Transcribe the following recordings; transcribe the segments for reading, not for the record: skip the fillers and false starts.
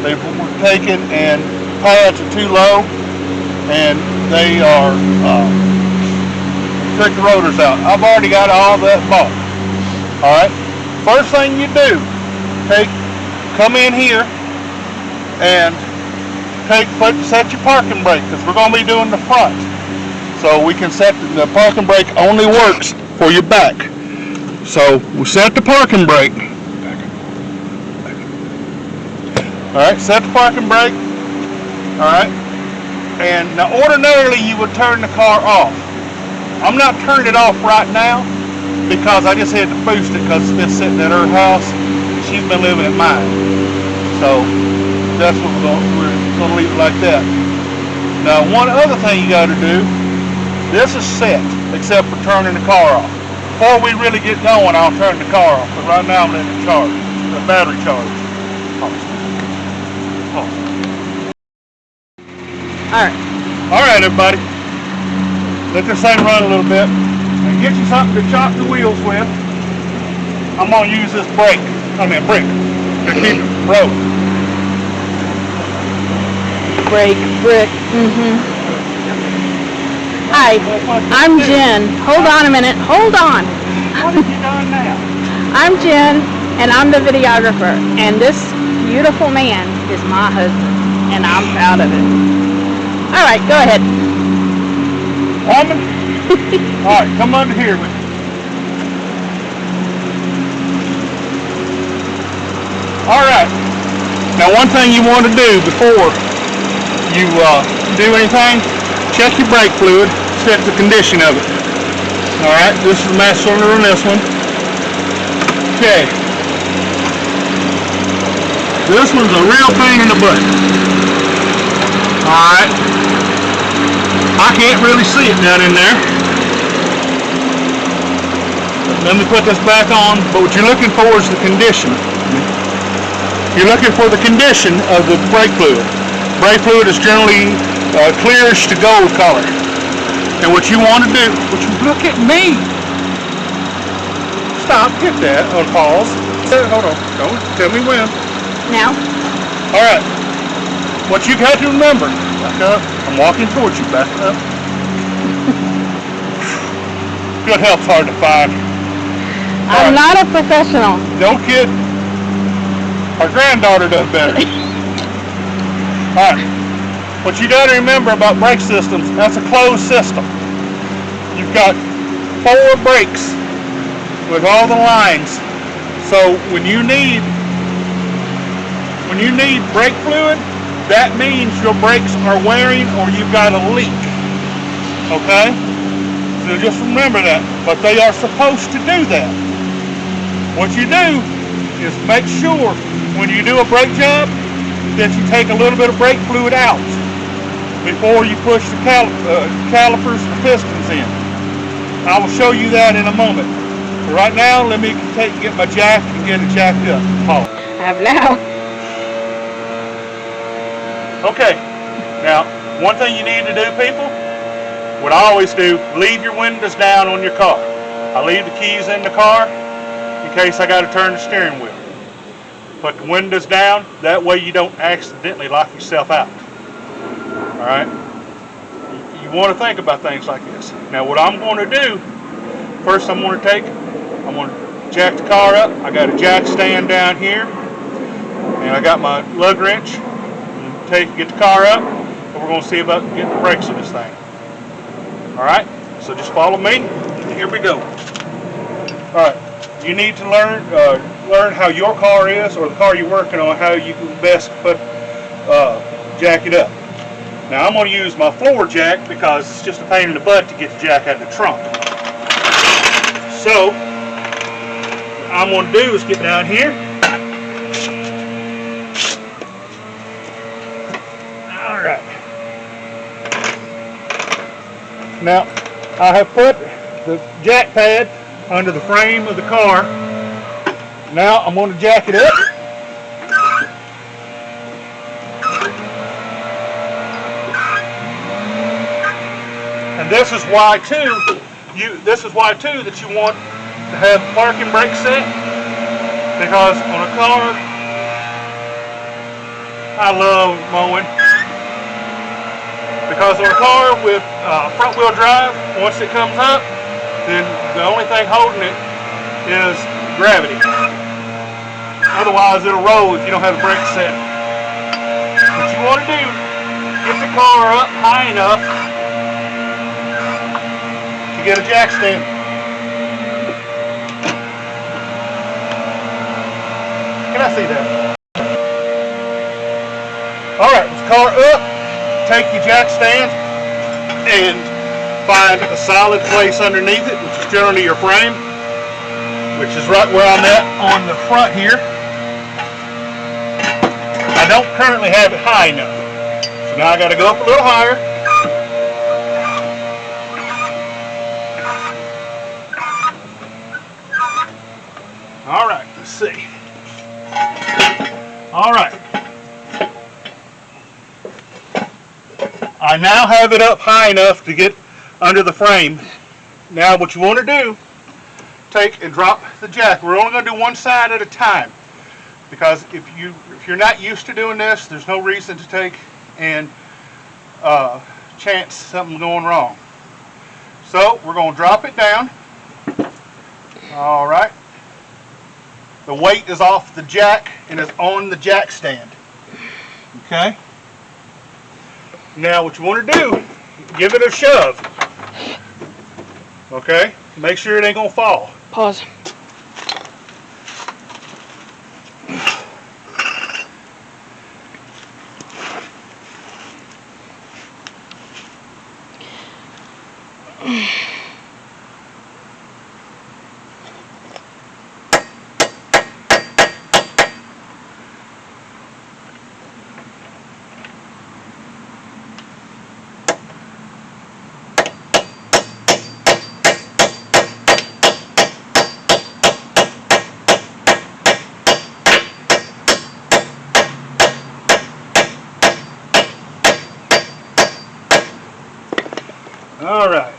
They've taken and pads are too low, and they are took the rotors out. I've already got all that bought. All right. First thing you do, come in here and set your parking brake, because we're going to be doing the front. So we can set the parking brake only works for your back. So we set the parking brake. All right, set the parking brake. All right, and now ordinarily you would turn the car off. I'm not turning it off right now because I just had to boost it because it's been sitting at her house. She's been living at mine. So that's what we're going to leave it like that. Now, one other thing you got to do, this is set except for turning the car off. Before we really get going, I'll turn the car off, but right now I'm letting it charge, the battery charge. Alright everybody, let this thing run a little bit and get you something to chop the wheels with. I'm going to use this brick to keep it from rolling. Brick. Hi, I'm Jen. Hold on a minute. Hold on. What have you done now? I'm Jen, and I'm the videographer. And this beautiful man is my husband, and I'm proud of it. All right, go ahead. Woman? All right, come under here with me. All right. Now, one thing you want to do before you do anything, check your brake fluid, check the condition of it. All right, this is the master cylinder on this one. Okay. This one's a real pain in the butt. All right. I can't really see it down in there. Let me put this back on, but what you're looking for is the condition. You're looking for the condition of the brake fluid. Brake fluid is generally clearish to gold color. And what you want to do, look at me. Stop, get that on pause. Hold on, don't tell me when. Now. All right. What you got to remember, back up. I'm walking towards you, back up. Good help's hard to find. I'm not a professional. No kid. Our granddaughter does better. All right. What you got to remember about brake systems, that's a closed system. You've got 4 brakes with all the lines. So when you need brake fluid, that means your brakes are wearing or you've got a leak. Okay? So just remember that. But they are supposed to do that. What you do is make sure when you do a brake job that you take a little bit of brake fluid out before you push the calipers and pistons in. I will show you that in a moment. But right now, let me get my jack and get it jacked up. I have now. Okay, now one thing you need to do, people, what I always do, leave your windows down on your car. I leave the keys in the car in case I got to turn the steering wheel. Put the windows down, that way you don't accidentally lock yourself out. All right? You want to think about things like this. Now what I'm going to do, first I'm going to jack the car up. I got a jack stand down here, and I got my lug wrench. Get the car up, and we're going to see about getting the brakes in this thing. All right, so just follow me. Here we go. All right, you need to learn how your car is, or the car you're working on, how you can best jack it up. Now I'm going to use my floor jack because it's just a pain in the butt to get the jack out of the trunk. So what I'm going to do is get down here. Now, I have put the jack pad under the frame of the car. Now, I'm going to jack it up. And this is why too that you want to have parking brake set, because on a car I love mowing because on a car with front wheel drive, once it comes up, then the only thing holding it is gravity. Otherwise it'll roll if you don't have the brakes set. What you want to do, get the car up high enough to get a jack stand. Can I see that? Alright, with the car up, take your jack stand and find a solid place underneath it, which is generally your frame, which is right where I'm at on the front here. I don't currently have it high enough, so now I got to go up a little higher. All right, let's see. All right, I now have it up high enough to get under the frame. Now what you want to do, take and drop the jack. We're only going to do one side at a time, because if you're not used to doing this, there's no reason to take and chance something going wrong. So we're going to drop it down. All right. The weight is off the jack and is on the jack stand. Okay. Now what you want to do, give it a shove. Okay. Make sure it ain't gonna fall. Pause. All right.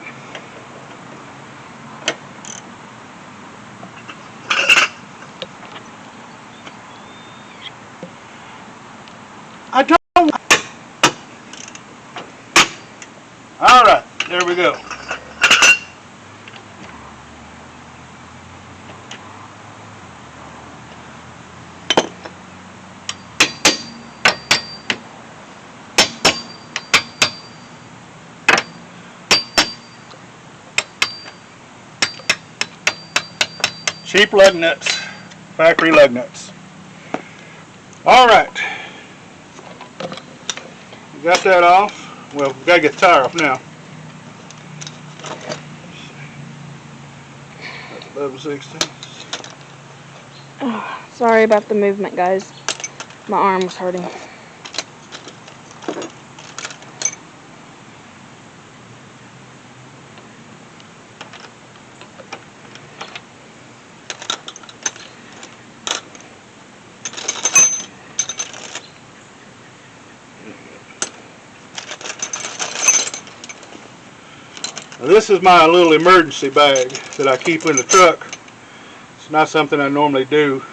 I don't. All right, there we go. Cheap lug nuts, factory lug nuts. All right, we got that off. Well, we gotta get the tire off now. 11/16. Oh, sorry about the movement, guys. My arm was hurting. Now, this is my little emergency bag that I keep in the truck. It's not something I normally do.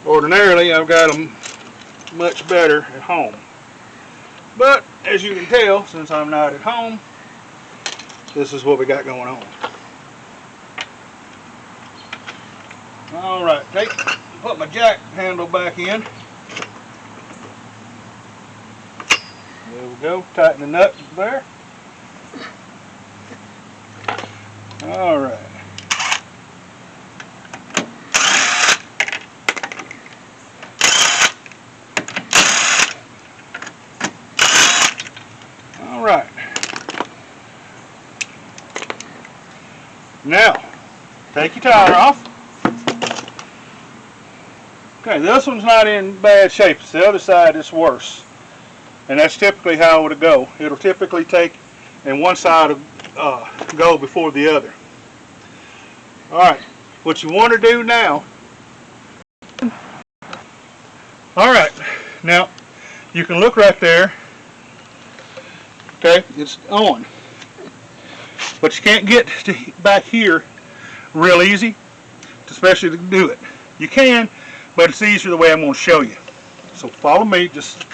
Ordinarily, I've got them much better at home. But, as you can tell, since I'm not at home, this is what we got going on. Alright, put my jack handle back in. There we go, tighten the nut there. Alright. Alright. Now, take your tire off. Okay, this one's not in bad shape. It's the other side that's worse. And that's typically how it'll go. It'll typically take, and one side will go before the other. Alright, what you want to do now. Alright, now you can look right there. Okay, it's on. But you can't get to back here real easy, especially to do it. You can, but it's easier the way I'm going to show you. So follow me, just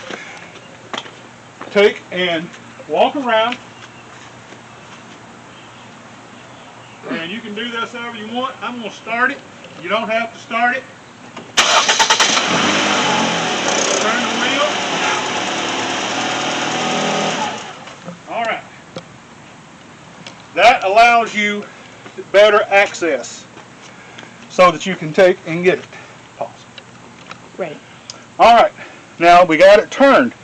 take and walk around. And you can do this however you want. I'm going to start it. You don't have to start it. Turn the wheel. All right. That allows you better access so that you can take and get it. Pause. Right. All right. Now we got it turned.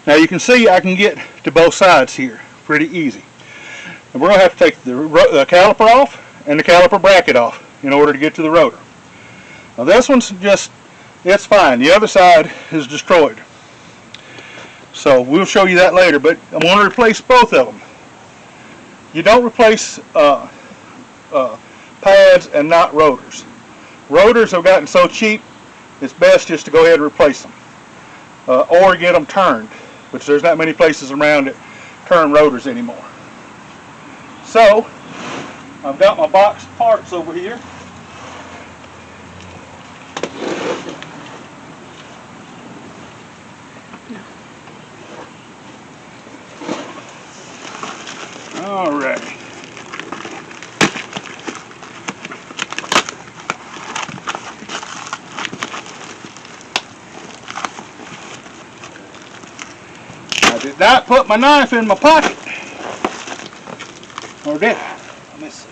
Now you can see I can get to both sides here pretty easy. And we're going to have to take the caliper off and the caliper bracket off in order to get to the rotor. Now this one's just, it's fine. The other side is destroyed. So we'll show you that later, but I'm going to replace both of them. You don't replace pads and not rotors. Rotors have gotten so cheap, it's best just to go ahead and replace them. Or get them turned, which there's not many places around that turn rotors anymore. So, I've got my box of parts over here. Alrighty. I did not put my knife in my pocket. Or did I? Let me see.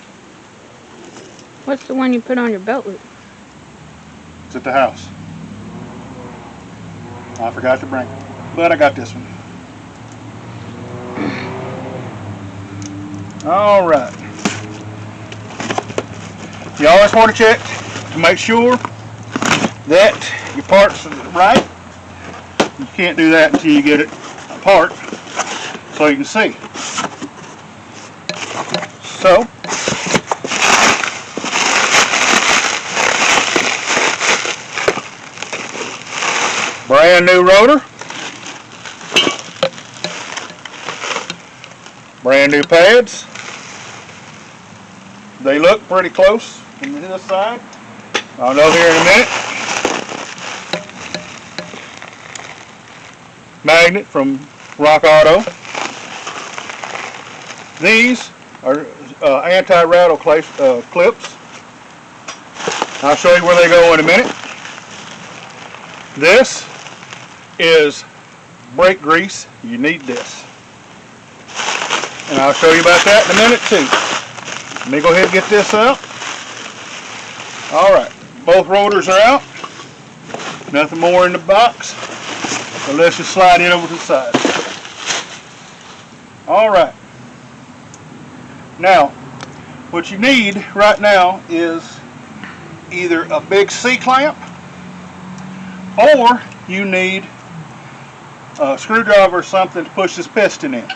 What's the one you put on your belt loop? It's at the house. I forgot to bring it, but I got this one. All right. You always want to check to make sure that your parts are right. You can't do that until you get it apart so you can see. So, brand new rotor, brand new pads. They look pretty close from this side. I'll know here in a minute. Magnet from Rock Auto. These are anti-rattle clips. I'll show you where they go in a minute. This is brake grease. You need this. And I'll show you about that in a minute too. Let me go ahead and get this out. Alright, both rotors are out. Nothing more in the box. So let's just slide it over to the side. Alright. Now, what you need right now is either a big C-clamp or you need a screwdriver or something to push this piston in.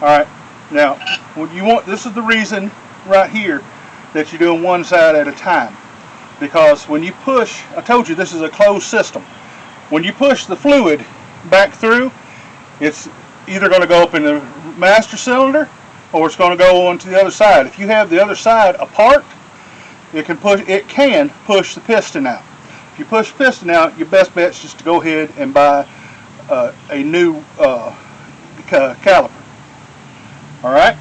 Alright, now what you want, this is the reason right here that you're doing one side at a time. Because when you push, I told you this is a closed system. When you push the fluid back through, it's either going to go up in the master cylinder or it's going to go on to the other side. If you have the other side apart, it can push the piston out. If you push the piston out, your best bet is just to go ahead and buy a new caliper. Alright?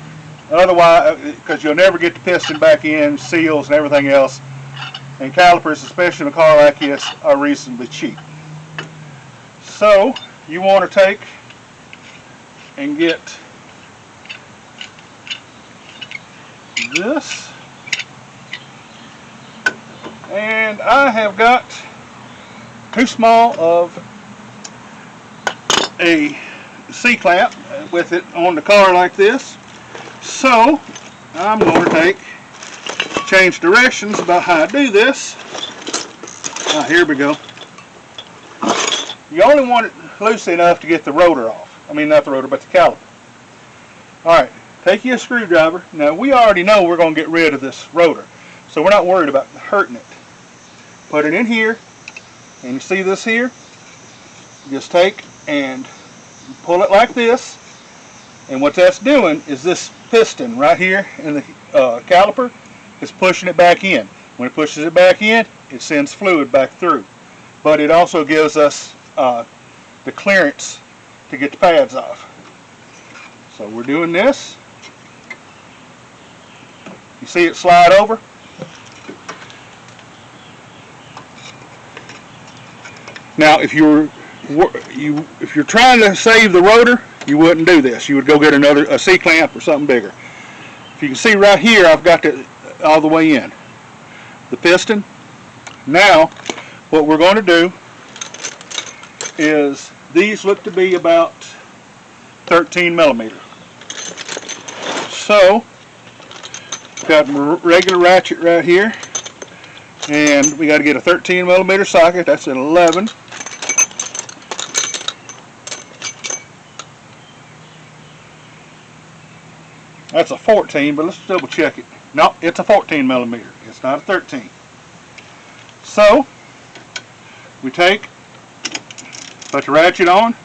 Otherwise, because you'll never get the piston back in, seals and everything else. And calipers, especially in a car like this, are reasonably cheap. So, you want to take and get this. And I have got too small of a C-clamp with it on the car like this. So, I'm going to change directions about how I do this. Here we go. You only want it loose enough to get the rotor off. I mean, not the rotor, but the caliper. Alright, take your screwdriver. Now, we already know we're going to get rid of this rotor, so we're not worried about hurting it. Put it in here, and you see this here? Just take and pull it like this, and what that's doing is this piston right here in the caliper is pushing it back in. When it pushes it back in, it sends fluid back through. But it also gives us the clearance to get the pads off. So we're doing this. You see it slide over? Now, if you're trying to save the rotor, you wouldn't do this. You would go get a C-clamp or something bigger. If you can see right here, I've got it all the way in. The piston. Now, what we're going to do is, these look to be about 13 millimeter. So, got a regular ratchet right here, and we got to get a 13 millimeter socket. That's an 11. That's a 14, but let's double check it. No, it's a 14 millimeter. It's not a 13. So, we take, put the ratchet on,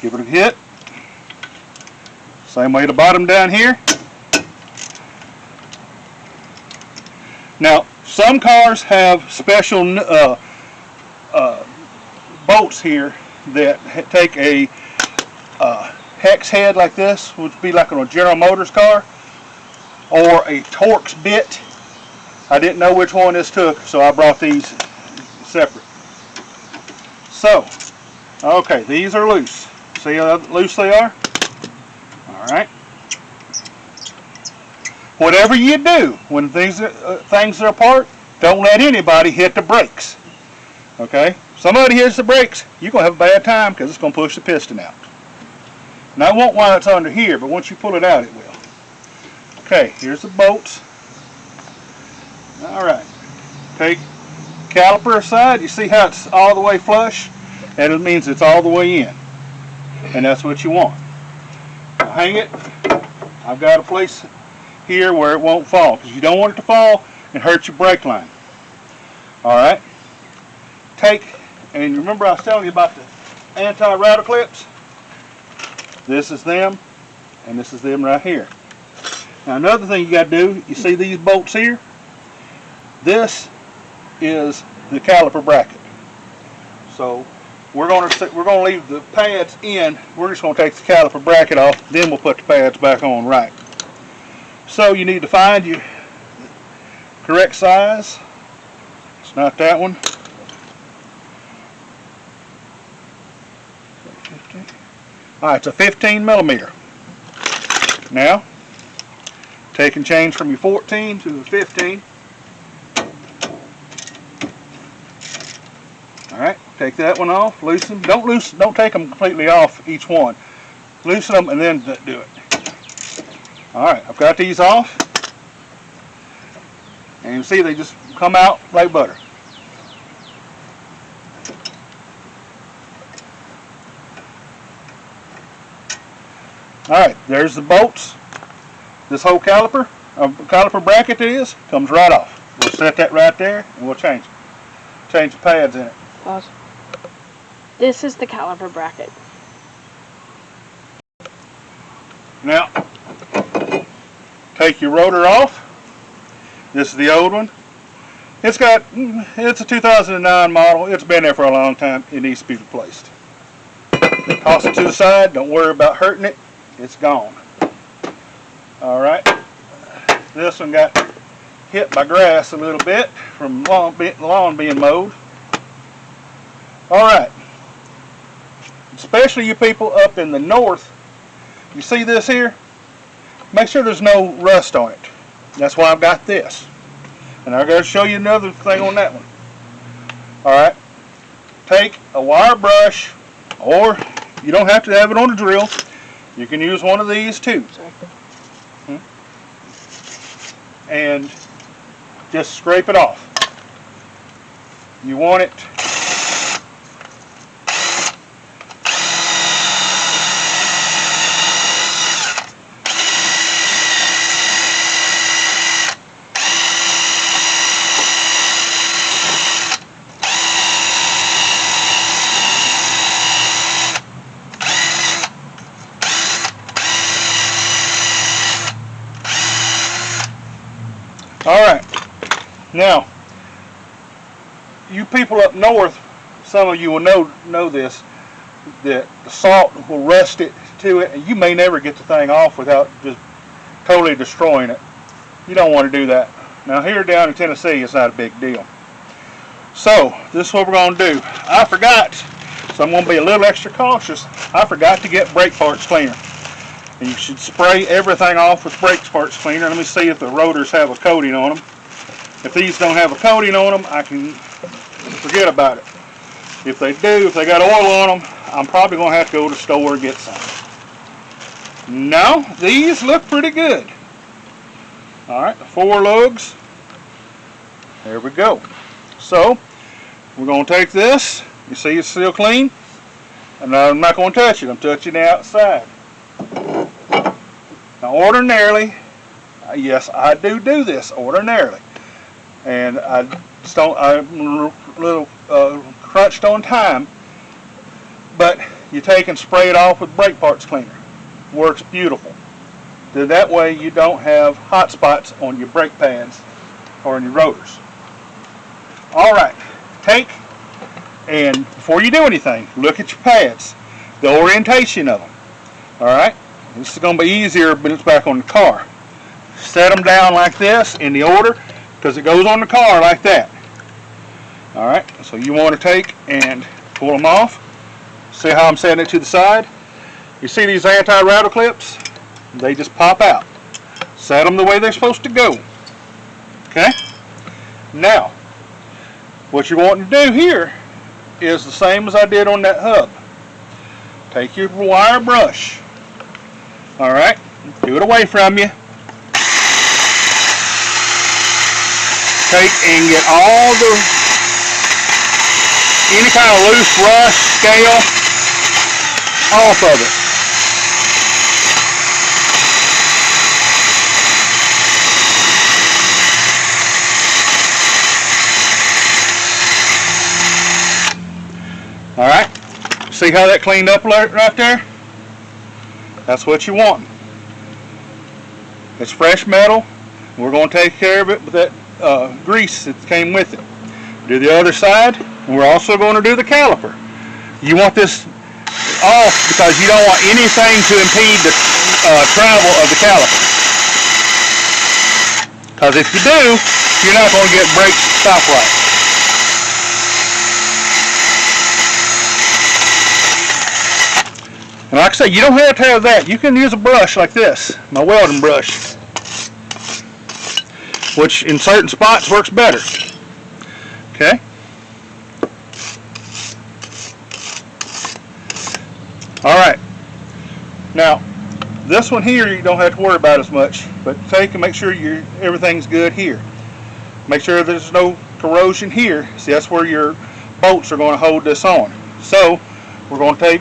give it a hit. Same way the bottom down here. Now, some cars have special bolts here that take a hex head like this, which would be like on a General Motors car, or a Torx bit. I didn't know which one this took, so I brought these separate. So, okay, these are loose. See how loose they are? Alright. Whatever you do when things are apart, don't let anybody hit the brakes. Okay? Somebody hits the brakes, you're going to have a bad time because it's going to push the piston out. Now, it won't while it's under here, but once you pull it out, it will. Okay, here's the bolts. Alright. Take caliper aside. You see how it's all the way flush? And it means it's all the way in. And that's what you want. Now, hang it. I've got a place here where it won't fall, because you don't want it to fall and hurt your brake line. Alright. Take, and remember I was telling you about the anti-router clips? This is them, and this is them right here. Now, another thing you got to do, you see these bolts here? This is the caliper bracket. So we're going to leave the pads in. We're just going to take the caliper bracket off, then we'll put the pads back on right. So you need to find your correct size. It's not that one. Alright, it's a 15 millimeter. Now, take and change from your 14 to the 15. Alright, take that one off, loosen. Don't take them completely off each one. Loosen them and then do it. Alright, I've got these off. And you see they just come out like butter. Alright, there's the bolts. This whole caliper bracket comes right off. We'll set that right there and we'll change the pads in it. Pause. This is the caliper bracket. Now, take your rotor off. This is the old one. It's a 2009 model. It's been there for a long time. It needs to be replaced. Toss it to the side. Don't worry about hurting it. It's gone. Alright. This one got hit by grass a little bit from the lawn being mowed. Alright. Especially you people up in the north, you see this here? Make sure there's no rust on it. That's why I've got this. And I've got to show you another thing on that one. Alright. Take a wire brush, or you don't have to have it on a drill. You can use one of these too. And just scrape it off. You want it Alright, now, you people up north some of you will know this, that the salt will rust it to it, and you may never get the thing off without just totally destroying it. You don't want to do that. Now here down in Tennessee, it's not a big deal. So this is what we're going to do. I forgot, so I'm going to be a little extra cautious. I forgot to get brake parts cleaner. And you should spray everything off with brake parts cleaner. Let me see if the rotors have a coating on them. If these don't have a coating on them, I can forget about it. If they do, if they got oil on them, I'm probably going to have to go to the store and get some. No, these look pretty good. Alright, the 4 lugs. There we go. So, we're going to take this. You see it's still clean? And I'm not going to touch it. I'm touching the outside. Now ordinarily, yes, I do this ordinarily. And I'm a little crunched on time. But you take and spray it off with brake parts cleaner. Works beautiful. That way you don't have hot spots on your brake pads or on your rotors. Alright, take and before you do anything, look at your pads, the orientation of them. Alright, this is going to be easier when it's back on the car. Set them down like this in the order because it goes on the car like that. Alright, so you want to take and pull them off. See how I'm setting it to the side? You see these anti-rattle clips? They just pop out. Set them the way they're supposed to go. Okay? Now, what you're wanting to do here is the same as I did on that hub. Take your wire brush. Alright? Do it away from you. Take and get all any kind of loose rust, scale off of it. Alright, see how that cleaned up right there? That's what you want. It's fresh metal. We're going to take care of it with that grease that came with it. Do the other side, and we're also going to do the caliper. You want this off because you don't want anything to impede the travel of the caliper. Because if you do, you're not going to get brakes to stop right. And like I say, you don't have to have that. You can use a brush like this, my welding brush, which in certain spots works better. Okay? Alright. Now, this one here you don't have to worry about as much, but take and make sure everything's good here. Make sure there's no corrosion here. See, that's where your bolts are going to hold this on. So, we're going to take,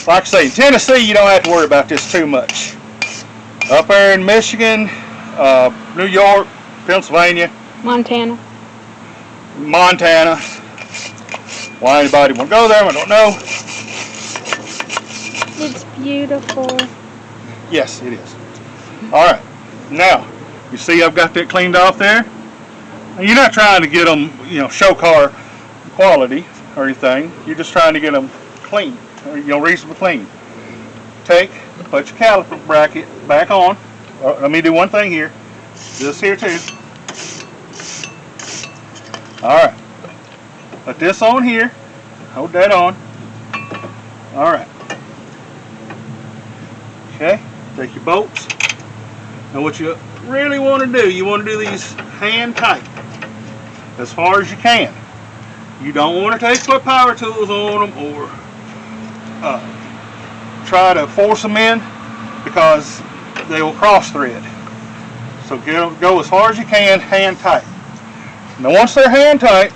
like I say, in Tennessee you don't have to worry about this too much. Up there in Michigan, New York, Pennsylvania, Montana. Why anybody want to go there, I don't know. It's beautiful. Yes, it is. Alright, now, you see I've got that cleaned off there? And you're not trying to get them, show car quality or anything. You're just trying to get them clean, or, reasonably clean. Put your caliper bracket back on. Let me do one thing here. This here too. Alright. Put this on here. Hold that on. Alright. Okay. Take your bolts. Now what you really want to do, you want to do these hand tight. As far as you can. You don't want to take put power tools on them or try to force them in because they will cross thread. So go as far as you can, hand tight. Now once they're hand tight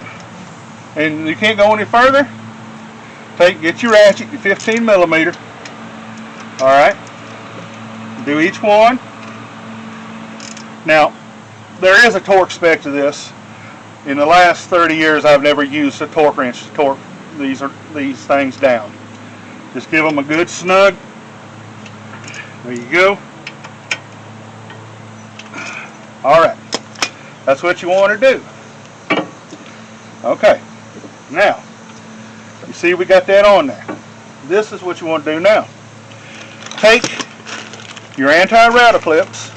and you can't go any further, get your ratchet, your 15 millimeter. Alright. Do each one. Now, there is a torque spec to this. In the last 30 years I've never used a torque wrench to torque these things down. Just give them a good snug. There you go. Alright. That's what you want to do. Okay, now, you see we got that on there. This is what you want to do now. Take your anti-rattle clips,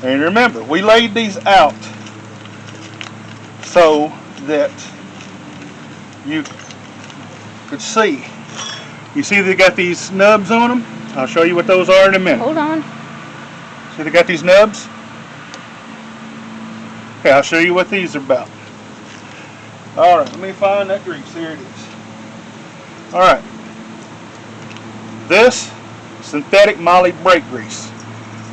and remember, we laid these out so that you could see. You see they got these nubs on them? I'll show you what those are in a minute. Hold on. See they got these nubs? Okay, I'll show you what these are about. Alright, let me find that grease. Here it is. Alright. This synthetic moly brake grease.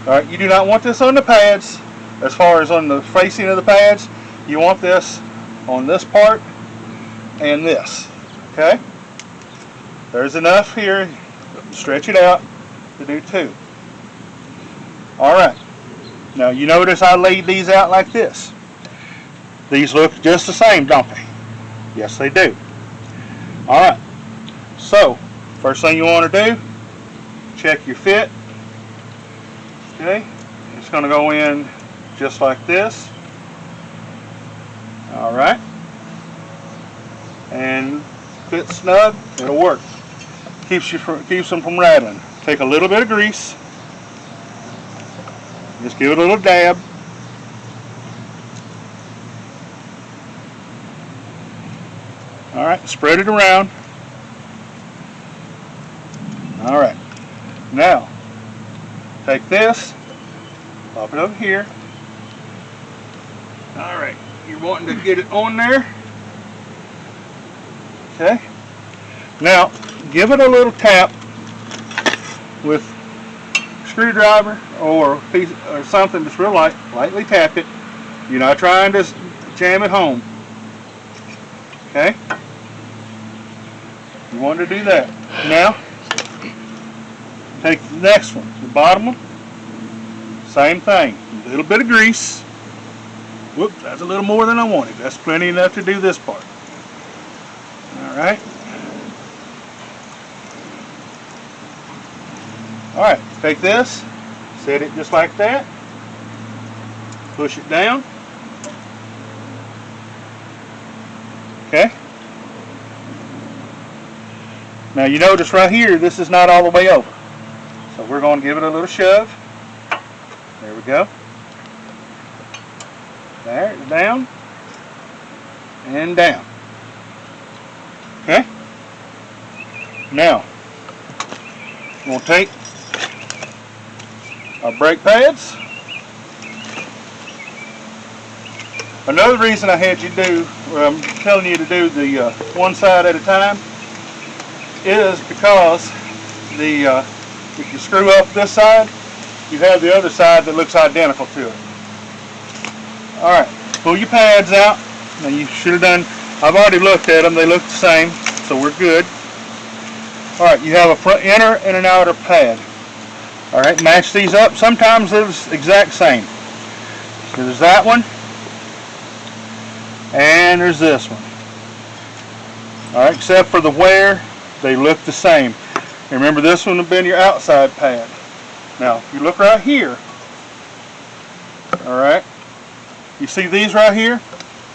Alright, you do not want this on the pads as far as on the facing of the pads. You want this on this part and this. Okay? There's enough here. Stretch it out to do two. Alright. Now you notice I laid these out like this. These look just the same, don't they? Yes, they do. Alright. So, first thing you want to do, check your fit. Okay? It's going to go in just like this. Alright. And fit snug, it'll work. Keeps them from rattling. Take a little bit of grease. Just give it a little dab. Alright, spread it around. Alright. Now, take this, pop it over here. Alright, you're wanting to get it on there. Okay. Now, give it a little tap with a screwdriver or a piece or something that's real light. Lightly tap it. You're not trying to jam it home. Okay? You want to do that. Now, take the next one, the bottom one. Same thing. A little bit of grease. Whoops, that's a little more than I wanted. That's plenty enough to do this part. Alright. Alright, take this, set it just like that. Push it down. Okay. Now you notice right here, this is not all the way over. So we're going to give it a little shove. There we go. There, down. And down. Okay? Now, we'll take our brake pads. Another reason I had you do, I'm telling you to do the one side at a time, is because if you screw up this side, you have the other side that looks identical to it. Alright, pull your pads out. Now you should have done, I've already looked at them, they look the same, so we're good. Alright, you have a front inner and an outer pad. Alright, match these up. Sometimes they're the exact same. So there's that one. And there's this one. Alright, except for the wear, they look the same. And remember, this one would have been your outside pad. Now, if you look right here, alright, you see these right here?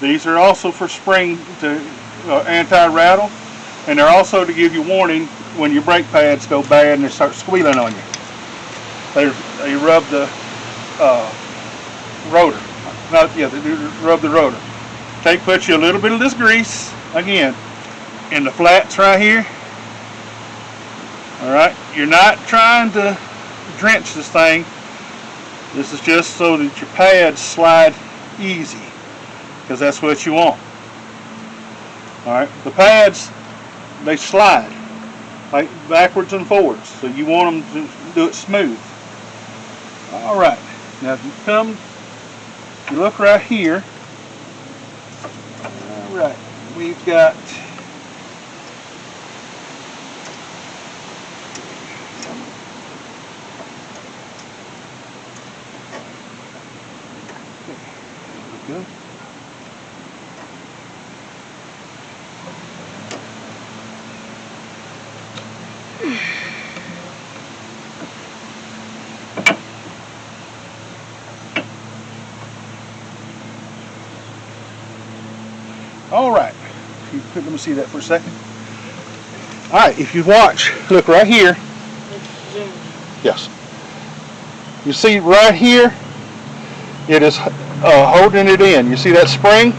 These are also for spring to anti-rattle, and they're also to give you warning when your brake pads go bad and they start squealing on you. They rub the rotor. They rub the rotor. Put you a little bit of this grease, again, in the flats right here. Alright, you're not trying to drench this thing. This is just so that your pads slide easy, because that's what you want. Alright, the pads, they slide like backwards and forwards, so you want them to do it smooth. Alright, now if you look right here, alright, we've got good. All right. Let me see that for a second. All right, if you watch, look right here. Yes. You see right here, it is holding it in. You see that spring?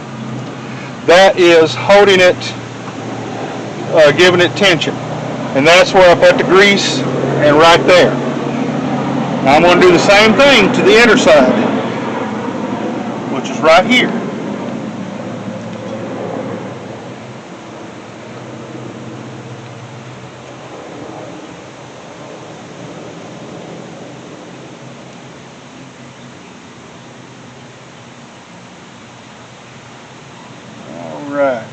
That is holding it, giving it tension. And that's where I put the grease, and right there. Now I'm going to do the same thing to the inner side, which is right here. Right.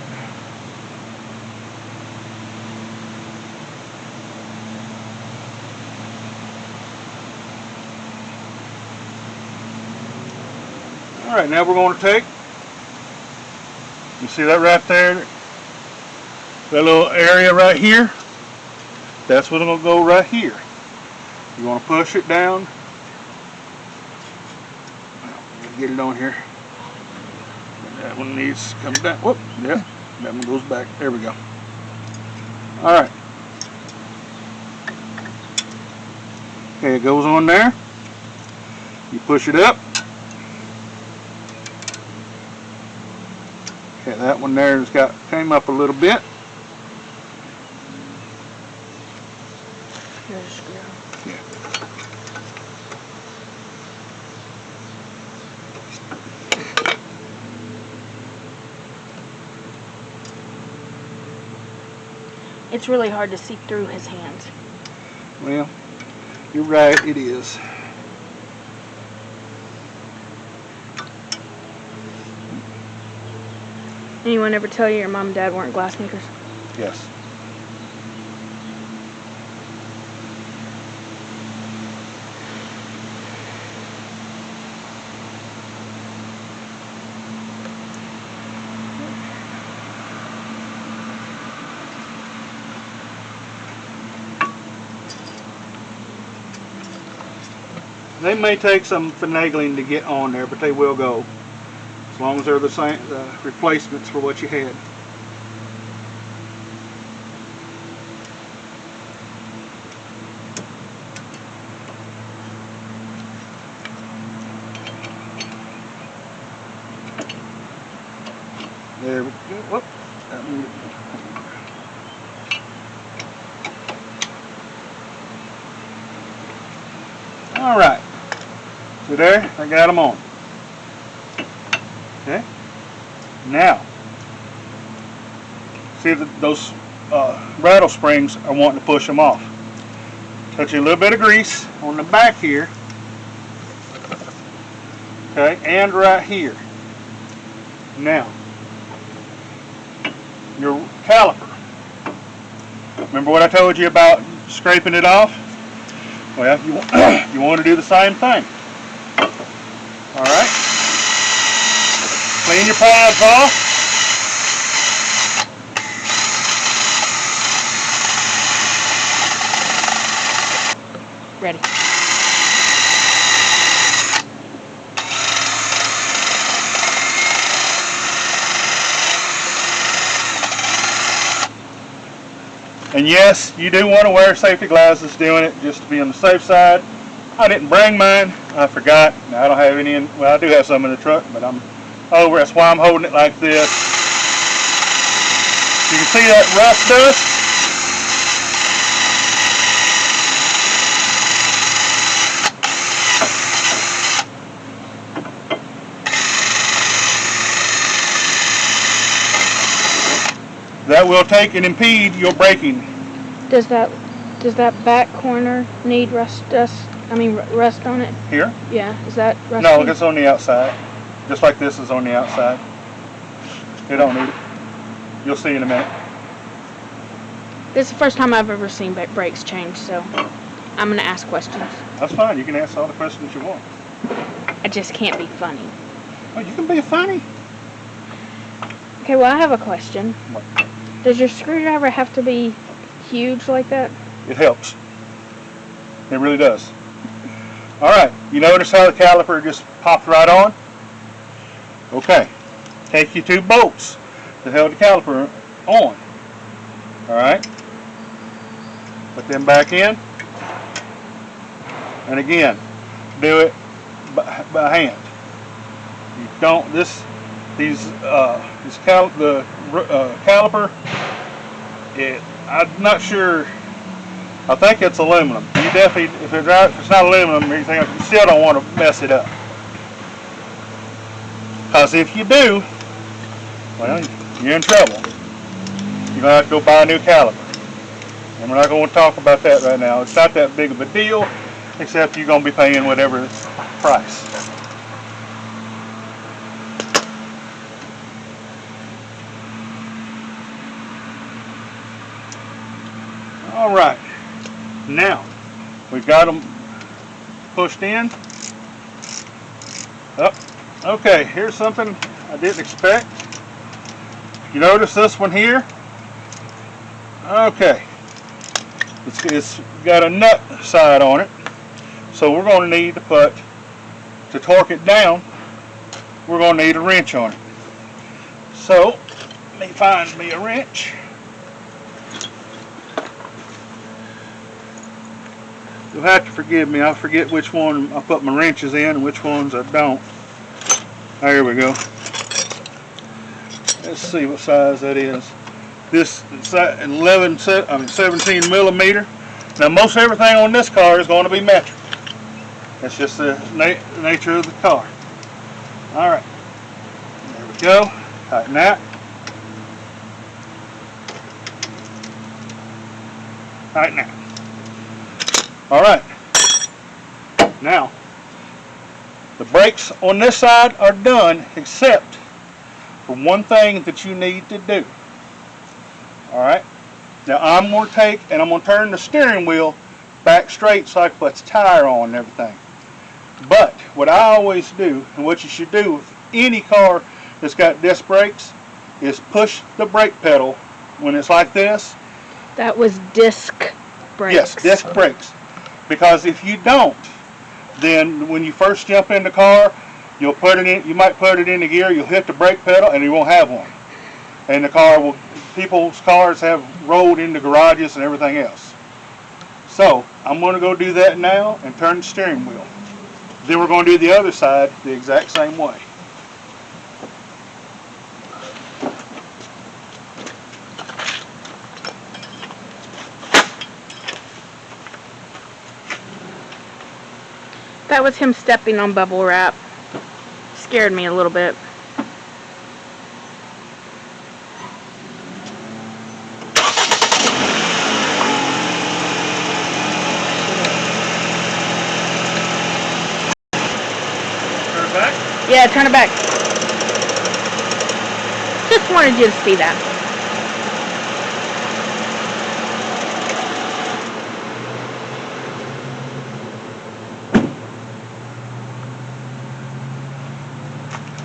All right, now we're going to take, you see that right there, that little area right here, that's what's going to go right here. You want to push it down, get it on here. That one needs to come down. Whoop, yep, that one goes back. There we go. All right. Okay, it goes on there. You push it up. Okay, that one there has came up a little bit. Here's a screw. Yeah. It's really hard to see through his hands. Well, you're right, it is. Anyone ever tell you your mom and dad weren't glassmakers? Yes. They may take some finagling to get on there, but they will go. As long as they're the same replacements for what you had. There we go. Whoop. That one. All right. So there, I got them on. Okay. Now, see that those rattle springs are wanting to push them off. Touch a little bit of grease on the back here. Okay, and right here. Now, your caliper. Remember what I told you about scraping it off? Well, you want to do the same thing. All right. Clean your pads off. Ready. And yes, you do want to wear safety glasses doing it just to be on the safe side. I didn't bring mine. I forgot. Now, I don't have any well, I do have some in the truck, but I'm over. That's why I'm holding it like this. You can see that rust dust. That will take and impede your braking. Does that back corner need rust on it? Here? Yeah. Is that rusty? No, it's on the outside. Just like this is on the outside. You don't need it. You'll see in a minute. This is the first time I've ever seen brakes changed, so I'm gonna ask questions. That's fine. You can ask all the questions you want. I just can't be funny. Oh, you can be funny. Okay, well I have a question. What? Does your screwdriver have to be huge like that? It helps. It really does. All right. You notice how the caliper just popped right on? Okay. Take your two bolts. that held the caliper on. Alright? Put them back in. And again, do it by hand. You don't, the caliper, I'm not sure, I think it's aluminum. You definitely, if it's not aluminum or anything else, you still don't want to mess it up. Because if you do, well, you're in trouble. You're going to have to go buy a new caliper. And we're not going to talk about that right now. It's not that big of a deal, except you're going to be paying whatever price. All right, now we've got them pushed in. Oh, okay, here's something I didn't expect. You notice this one here? Okay, it's got a nut side on it, so we're going to need to torque it down, we're going to need a wrench on it. So let me find me a wrench. You'll have to forgive me, I forget which one I put my wrenches in and which ones I don't. There we go. Let's see what size that is. This is 17 millimeter. Now most everything on this car is going to be metric. That's just the nature of the car. Alright, there we go. Tighten that. Tighten that. Alright, now the brakes on this side are done except for one thing that you need to do. Alright, now I'm going to take and I'm going to turn the steering wheel back straight so I can put the tire on and everything. But what I always do, and what you should do with any car that's got disc brakes, is push the brake pedal when it's like this. That was disc brakes. Yes, disc brakes. Because if you don't, then when you first jump in the car, you'll put it in. You might put it in the gear. You'll hit the brake pedal, and you won't have one. And the car will. People's cars have rolled into garages and everything else. So I'm going to go do that now and turn the steering wheel. Then we're going to do the other side the exact same way. That was him stepping on bubble wrap. Scared me a little bit. Turn it back? Yeah, turn it back. Just wanted you to see that.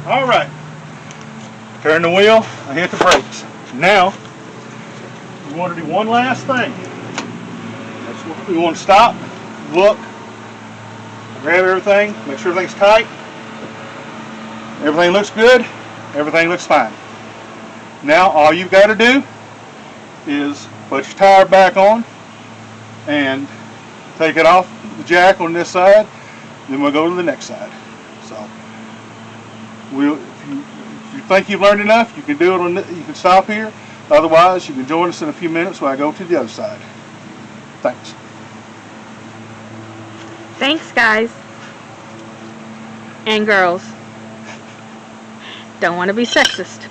Alright, turn the wheel, I hit the brakes. Now, we want to do one last thing. That's what we want to stop, look, grab everything, make sure everything's tight. Everything looks good, everything looks fine. Now all you've got to do is put your tire back on and take it off the jack on this side, then we'll go to the next side. So, if you think you've learned enough, you can do it you can stop here. Otherwise, you can join us in a few minutes when I go to the other side. Thanks. Thanks, guys. And girls. Don't want to be sexist.